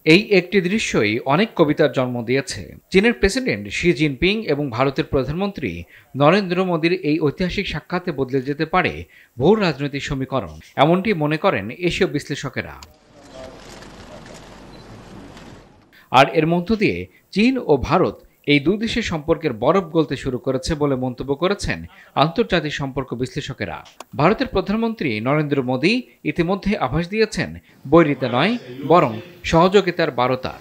এই একটি দৃশ্যই অনেক কবিতার জন্ম দিয়েছে। চীনের প্রেসিডেন্ট শি জিনপিং এবং ভারতের প্রধানমন্ত্রী নরেন্দ্র মোদীর এই ঐতিহাসিক সাক্ষাতে বদলে যেতে পারে ভূ রাজনৈতিক সমীকরণ, এমনটি মনে করেন এশীয় বিশ্লেষকেরা। আর এর মধ্য দিয়ে চীন ও ভারত এই দুই দেশের সম্পর্কের বরফ গলতে শুরু করেছে বলে মন্তব্য করেছেন আন্তর্জাতিক সম্পর্ক বিশ্লেষকেরা। ভারতের প্রধানমন্ত্রী নরেন্দ্র মোদী ইতিমধ্যে আভাস দিয়েছেন বৈরিতা নয় বরং সহযোগিতার বার্তা।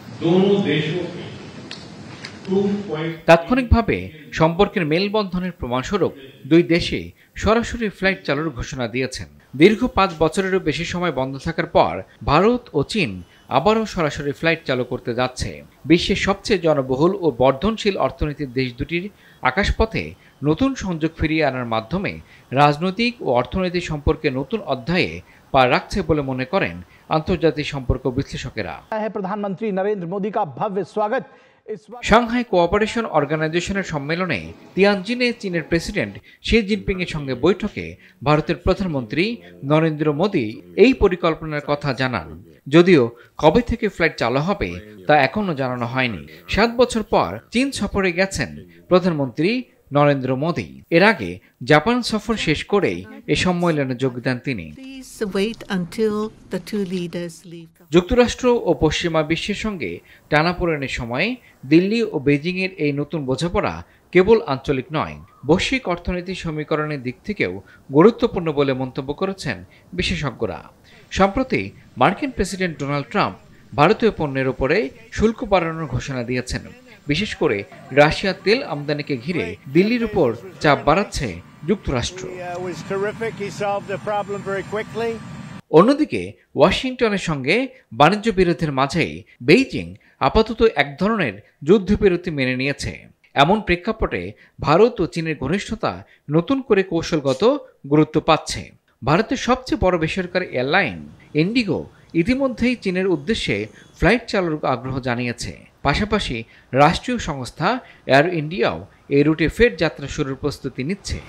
তাৎক্ষণিকভাবে সম্পর্কের মেলবন্ধনের প্রমাণস্বরূপ দুই দেশে সরাসরি ফ্লাইট চালুর ঘোষণা দিয়েছেন। দীর্ঘ 5 বছরেরও বেশি সময় বন্ধ থাকার পর ভারত ও চীন আবারও সরাসরি ফ্লাইট চালু করতে যাচ্ছে। বিশ্বের সবচেয়ে জনবহুল ও বর্ধনশীল অর্থনীতির দেশ দুটির আকাশপথে নতুন সংযোগ ফিরিয়ে আনার মাধ্যমে রাজনৈতিক ও অর্থনৈতিক সম্পর্কে নতুন অধ্যায়ে পা রাখছে বলে মনে করেন আন্তর্জাতিক সম্পর্ক বিশ্লেষকেরা। প্রধানমন্ত্রী নরেন্দ্র মোদী কা ভব্য স্বাগত। সাংহাই কোঅপারেশন অর্গানাইজেশনের সম্মেলনে তিয়ানজিনে চীনের প্রেসিডেন্ট শি জিনপিং এর সঙ্গে বৈঠকে ভারতের প্রধানমন্ত্রী নরেন্দ্র মোদী এই পরিকল্পনার কথা জানান। যদিও কবে থেকে ফ্লাইট চালু হবে তা এখনো জানানো হয়নি। 7 বছর পর চীন সফরে গেছেন প্রধানমন্ত্রী নরেন্দ্র মোদী। এর আগে জাপান সফর শেষ করেই এ সম্মেলনে যোগ দেন তিনি। যুক্তরাষ্ট্র ও পশ্চিমা বিশ্বের সঙ্গে টানাপোড়েনের সময়ে দিল্লি ও বেজিংয়ের এই নতুন বোঝাপড়া কেবল আঞ্চলিক নয়, বৈশ্বিক অর্থনৈতিক সমীকরণের দিক থেকেও গুরুত্বপূর্ণ বলে মন্তব্য করেছেন বিশেষজ্ঞরা। সম্প্রতি মার্কিন প্রেসিডেন্ট ডোনাল্ড ট্রাম্প ভারতীয় পণ্যের উপরে শুল্ক বাড়ানোর ঘোষণা দিয়েছেন। বিশেষ করে রাশিয়ার তেল আমদানিকে ঘিরে দিল্লির উপর চাপ বাড়াচ্ছে যুক্তরাষ্ট্র। অন্যদিকে ওয়াশিংটনের সঙ্গে বাণিজ্য বিরোধের মাঝেই বেইজিং আপাতত এক ধরনের যুদ্ধবিরতি মেনে নিয়েছে। এমন প্রেক্ষাপটে ভারত ও চীনের ঘনিষ্ঠতা নতুন করে কৌশলগত গুরুত্ব পাচ্ছে। ভারতের সবচেয়ে বড় বেসরকারি এয়ারলাইন ইন্ডিগো ইতিমধ্যেই চীনের উদ্দেশ্যে ফ্লাইট চালুর আগ্রহ জানিয়েছে। পাশাপাশি রাষ্ট্রীয় সংস্থা এয়ার ইন্ডিয়াও এই রুটে ফের যাত্রা শুরুর প্রস্তুতি নিচ্ছে।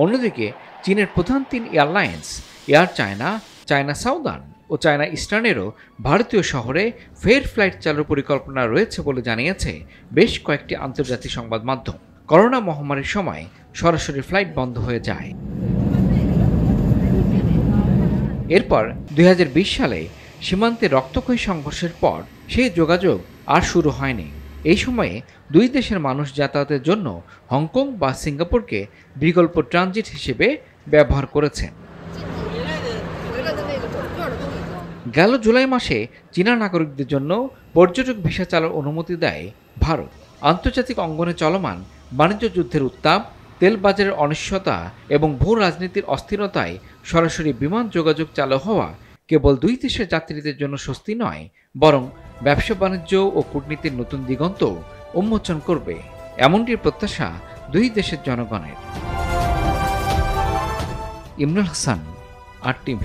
অন্যদিকে চীনের প্রধান 3 airlines Air China, China Southern ও চায়না ইস্টার্নেরও ভারতীয় শহরে ফের ফ্লাইট চালুর পরিকল্পনা রয়েছে বলে জানিয়েছে বেশ কয়েকটি আন্তর্জাতিক সংবাদ মাধ্যম। করোনা মহামারীর সময় সরাসরি ফ্লাইট বন্ধ হয়ে যায়। এরপর 2020 সালে সীমান্তে রক্তক্ষয়ী সংঘর্ষের পর সেই যোগাযোগ আর শুরু হয়নি। এই সময়ে দুই দেশের মানুষ যাতায়াতের জন্য হংকং বা সিঙ্গাপুরকে বিকল্প ট্রানজিট হিসেবে ব্যবহার করেছেন। গেল জুলাই মাসে চীনা নাগরিকদের জন্য পর্যটক ভিসা চালুর অনুমতি দেয় ভারত। আন্তর্জাতিক অঙ্গনে চলমান বাণিজ্য যুদ্ধের উত্তাপ, তেল বাজারের অনিশ্চয়তা এবং ভূ রাজনীতির অস্থিরতায় সরাসরি বিমান যোগাযোগ চালু হওয়া কেবল দুই দেশের যাত্রীদের জন্য স্বস্তি নয়, বরং ব্যবসা বাণিজ্য ও কূটনীতির নতুন দিগন্ত উন্মোচন করবে, এমনটির প্রত্যাশা দুই দেশের জনগণের। ইমরান হাসান, RTV।